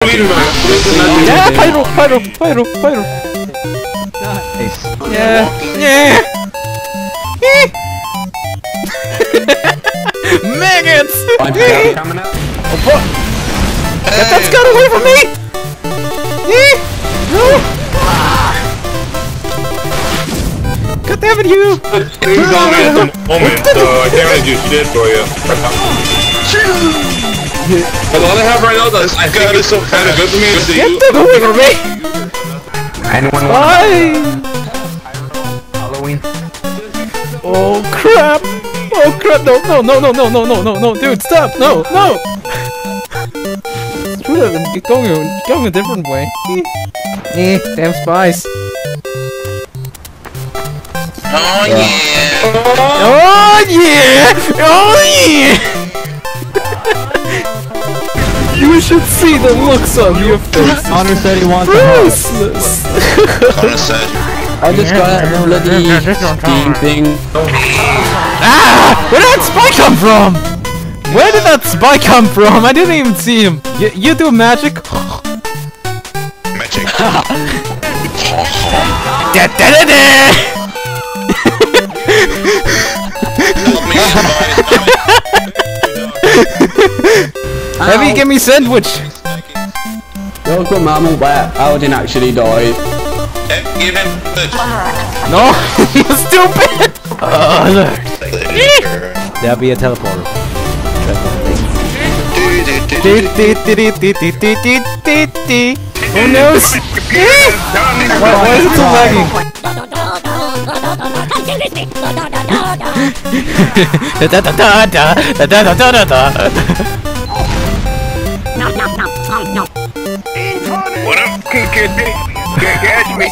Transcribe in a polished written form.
Yeah, pyro. Nice. Yeah. Maggots! Coming up. Oh, fuck! Get that scud away from me! No! God damn it, you! He's on me at the moment, so I can't really do shit for you. But all I have right now is I think it's so kind of good for me to see you. Get that away from me! Anyone Why? Halloween? Oh crap! Oh crap! No! Dude, stop! No! Screw that! I'm going a different way. Damn spies! Oh yeah! Oh yeah! Oh yeah! You should see the looks on your face. Honor said he wants Useless. I just got a bloody steam thing. Ah! Where did that spy come from? Where did that spy come from? I didn't even see him. You do magic? Magic. Heavy, give me sandwich. Don't come mammal wet. I didn't actually die. Give him the No, you stupid. There'll be a teleporter. Who knows? Why is it so lagging? What up? Catch me.